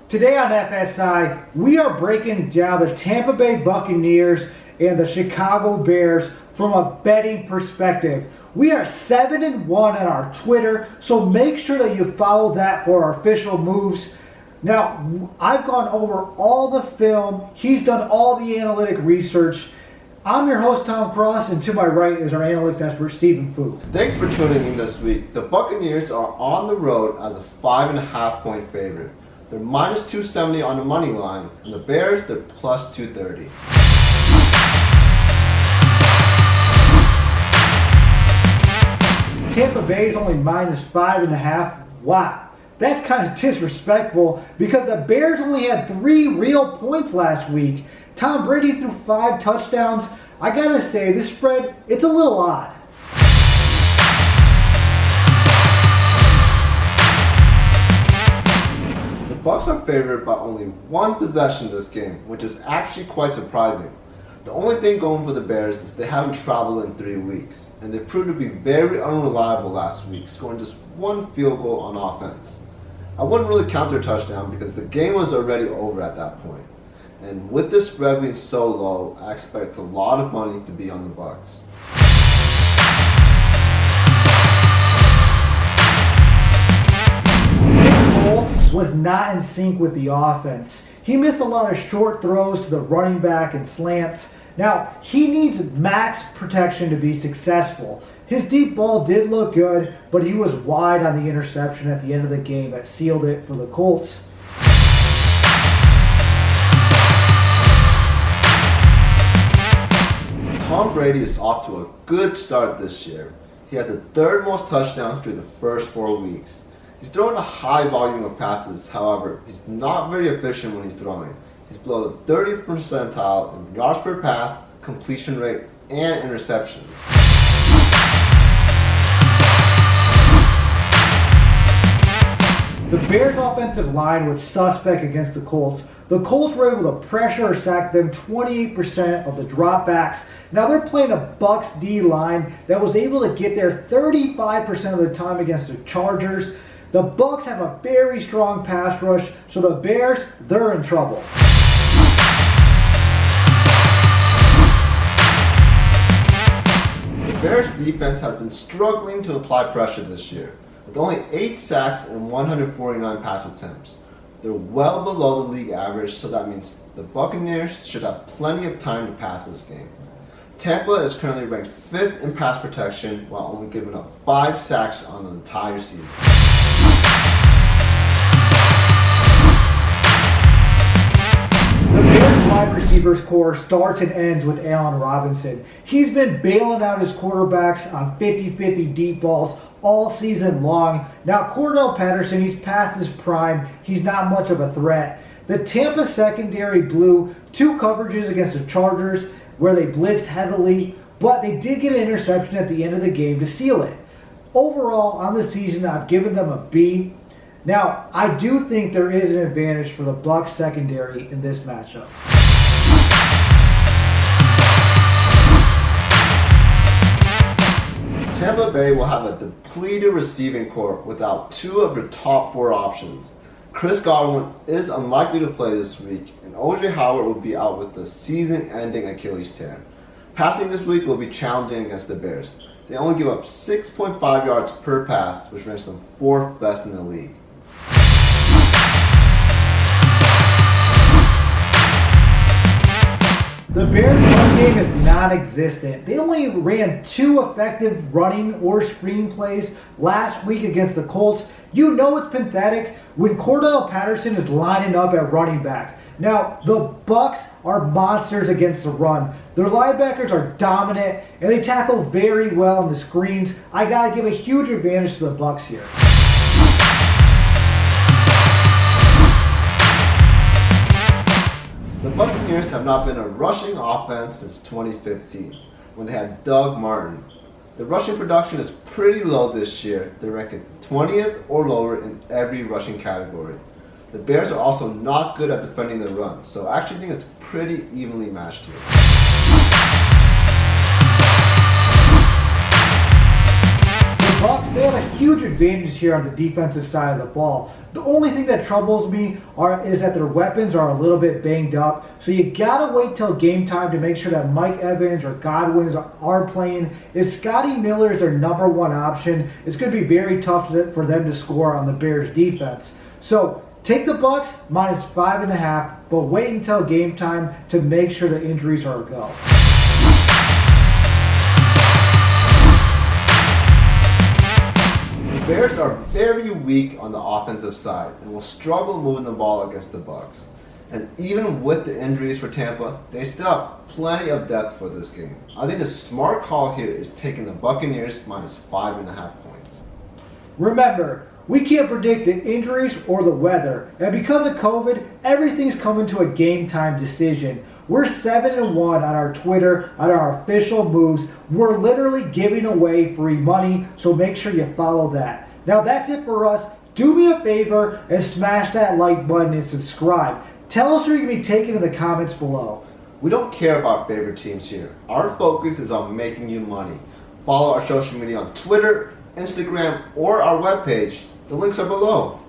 Today on FSI, we are breaking down the Tampa Bay Buccaneers and the Chicago Bears from a betting perspective. We are 7-1 on our Twitter, so make sure that you follow that for our official moves. Now, I've gone over all the film. He's done all the analytic research. I'm your host, Tom Cross, and to my right is our analytics expert, Stephen Fu. Thanks for tuning in this week. The Buccaneers are on the road as a 5.5 point favorite. They're minus 270 on the money line, and the Bears, they're plus 230. Tampa Bay is only minus 5.5. Wow, that's kind of disrespectful because the Bears only had 3 real points last week. Tom Brady threw 5 touchdowns. I gotta say, this spread, it's a little odd. The Bucs are favored by only 1 possession this game, which is actually quite surprising. The only thing going for the Bears is they haven't traveled in 3 weeks, and they proved to be very unreliable last week, scoring just 1 field goal on offense. I wouldn't really count their touchdown because the game was already over at that point. And with the spread being so low, I expect a lot of money to be on the Bucs. Foles was not in sync with the offense. He missed a lot of short throws to the running back and slants. Now, he needs max protection to be successful. His deep ball did look good, but he was wide on the interception at the end of the game that sealed it for the Colts. Tom Brady is off to a good start this year. He has the 3rd most touchdowns through the first 4 weeks. He's throwing a high volume of passes, however, he's not very efficient when he's throwing. He's below the 30th percentile in yards per pass, completion rate, and interception. The Bears' offensive line was suspect against the Colts. The Colts were able to pressure or sack them 28% of the dropbacks. Now they're playing a Bucs D line that was able to get there 35% of the time against the Chargers. The Bucs have a very strong pass rush, so the Bears, they're in trouble. The Bears' defense has been struggling to apply pressure this year, with only 8 sacks and 149 pass attempts. They're well below the league average, so that means the Buccaneers should have plenty of time to pass this game. Tampa is currently ranked 5th in pass protection while only giving up 5 sacks on the entire season. The Bears wide receivers core starts and ends with Allen Robinson. He's been bailing out his quarterbacks on 50-50 deep balls all season long. Now Cordell Patterson, he's past his prime. He's not much of a threat. The Tampa secondary blew 2 coverages against the Chargers where they blitzed heavily, but they did get an interception at the end of the game to seal it. Overall, on the season, I've given them a B. Now, I do think there is an advantage for the Bucs secondary in this matchup. Tampa Bay will have a depleted receiving corps without 2 of their top 4 options. Chris Godwin is unlikely to play this week, and O.J. Howard will be out with the season-ending Achilles tear. Passing this week will be challenging against the Bears. They only give up 6.5 yards per pass, which ranks them 4th best in the league. The Bears' run game is non-existent. They only ran 2 effective running or screen plays last week against the Colts. You know it's pathetic when Cordell Patterson is lining up at running back. Now, the Bucs are monsters against the run. Their linebackers are dominant, and they tackle very well in the screens. I gotta give a huge advantage to the Bucs here. The Buccaneers have not been a rushing offense since 2015, when they had Doug Martin. The rushing production is pretty low this year. They're ranked 20th or lower in every rushing category. The Bears are also not good at defending the run, so I actually think it's pretty evenly matched here. The Bucs, they have a huge advantage here on the defensive side of the ball. The only thing that troubles me is that their weapons are a little bit banged up. So you gotta wait till game time to make sure that Mike Evans or Godwin are playing. If Scotty Miller is their number one option, it's gonna be very tough for them to score on the Bears defense. So take the Bucs minus 5.5, but wait until game time to make sure the injuries are a go. The Bears are very weak on the offensive side and will struggle moving the ball against the Bucs. And even with the injuries for Tampa, they still have plenty of depth for this game. I think the smart call here is taking the Buccaneers minus 5.5 points. Remember, we can't predict the injuries or the weather, and because of COVID, everything's coming to a game time decision. We're 7-1 on our Twitter, on our official moves. We're literally giving away free money, so make sure you follow that. Now that's it for us. Do me a favor and smash that like button and subscribe. Tell us who you're going to be taking in the comments below. We don't care about favorite teams here. Our focus is on making you money. Follow our social media on Twitter, Instagram, or our webpage. The links are below.